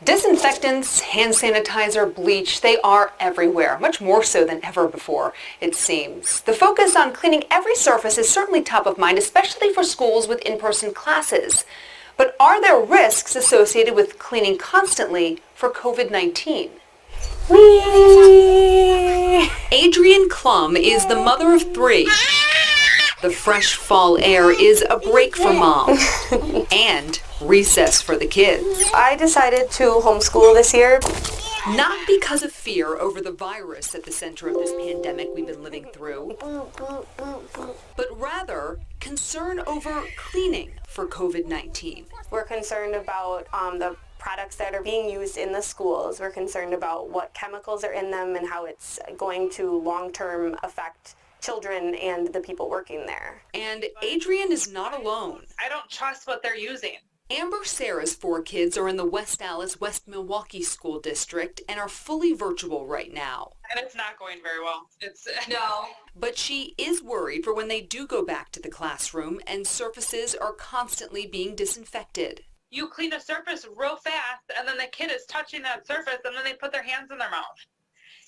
Disinfectants, hand sanitizer, bleach, they are everywhere, much more so than ever before, it seems. The focus on cleaning every surface is certainly top of mind, especially for schools with in-person classes. But are there risks associated with cleaning constantly for COVID-19? Adrienne Klum is the mother of 3. The fresh fall air is a break for mom and recess for the kids. I decided to homeschool this year. Not because of fear over the virus at the center of this pandemic we've been living through, but rather concern over cleaning for COVID-19. We're concerned about the products that are being used in the schools. We're concerned about what chemicals are in them and how it's going to long-term affect children and the people working there. And Adrienne is not alone. I don't trust what they're using. Amber Sarah's 4 kids are in the West Allis, West Milwaukee School District and are fully virtual right now. And it's not going very well. No. But she is worried for when they do go back to the classroom and surfaces are constantly being disinfected. You clean a surface real fast and then the kid is touching that surface and then they put their hands in their mouth.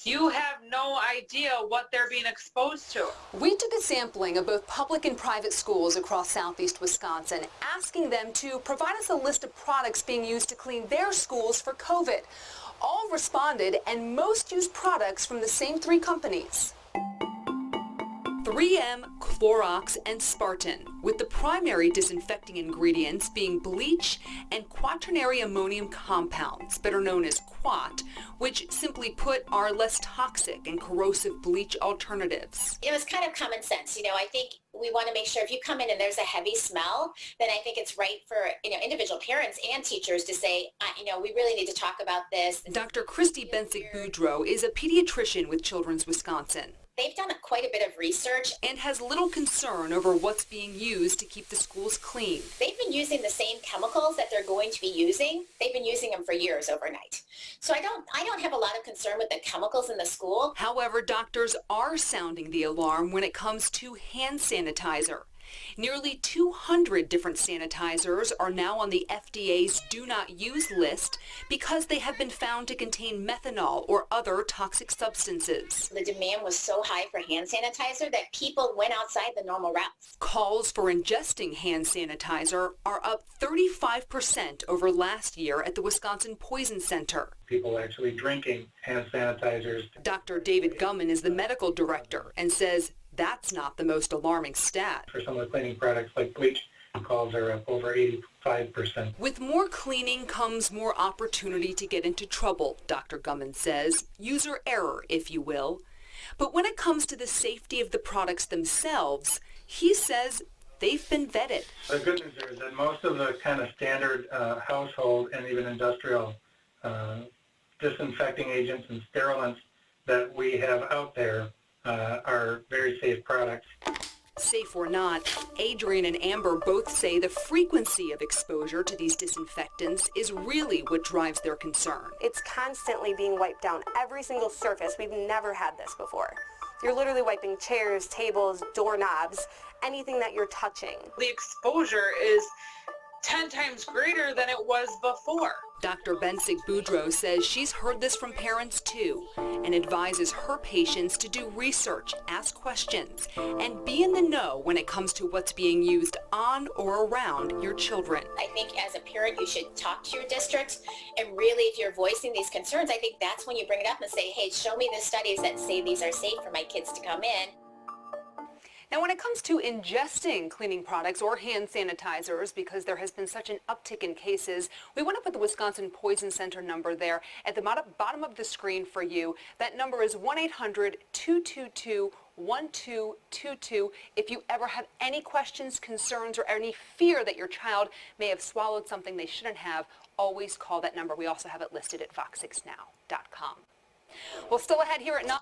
You have no idea what they're being exposed to. We took a sampling of both public and private schools across southeast Wisconsin, asking them to provide us a list of products being used to clean their schools for COVID. All responded, and most used products from the same 3 companies. 3M, Clorox, and Spartan, with the primary disinfecting ingredients being bleach and quaternary ammonium compounds, better known as QUAT, which simply put are less toxic and corrosive bleach alternatives. It was kind of common sense. I think we want to make sure if you come in and there's a heavy smell, then I think it's right for, individual parents and teachers to say, we really need to talk about this. Dr. Christy Bensick-Boudreau is a pediatrician with Children's Wisconsin. They've done quite a bit of research and has little concern over what's being used to keep the schools clean. They've been using the same chemicals that they're going to be using. They've been using them for years overnight. So I don't have a lot of concern with the chemicals in the school. However, doctors are sounding the alarm when it comes to hand sanitizer. Nearly 200 different sanitizers are now on the FDA's Do Not Use list because they have been found to contain methanol or other toxic substances. The demand was so high for hand sanitizer that people went outside the normal routes. Calls for ingesting hand sanitizer are up 35% over last year at the Wisconsin Poison Center. People actually drinking hand sanitizers. Dr. David Gumman is the medical director and says that's not the most alarming stat. For some of the cleaning products like bleach, calls are up over 85%. With more cleaning comes more opportunity to get into trouble, Dr. Gumman says. User error, if you will. But when it comes to the safety of the products themselves, he says they've been vetted. The good news is that most of the kind of standard household and even industrial disinfecting agents and sterilants that we have out there are very safe products. Safe or not, Adrienne and Amber both say the frequency of exposure to these disinfectants is really what drives their concern. It's constantly being wiped down, every single surface. We've never had this before. You're literally wiping chairs, tables, doorknobs, anything that you're touching. The exposure is 10 times greater than it was before. Dr. Bensick-Boudreau says she's heard this from parents too and advises her patients to do research, ask questions, and be in the know when it comes to what's being used on or around your children. I think as a parent you should talk to your district, and really if you're voicing these concerns, I think that's when you bring it up and say, hey, show me the studies that say these are safe for my kids to come in. Now, when it comes to ingesting cleaning products or hand sanitizers, because there has been such an uptick in cases, we want to put the Wisconsin Poison Center number there at the bottom of the screen for you. That number is 1-800-222-1222. If you ever have any questions, concerns, or any fear that your child may have swallowed something they shouldn't have, always call that number. We also have it listed at fox6now.com. Well, still ahead here at 9.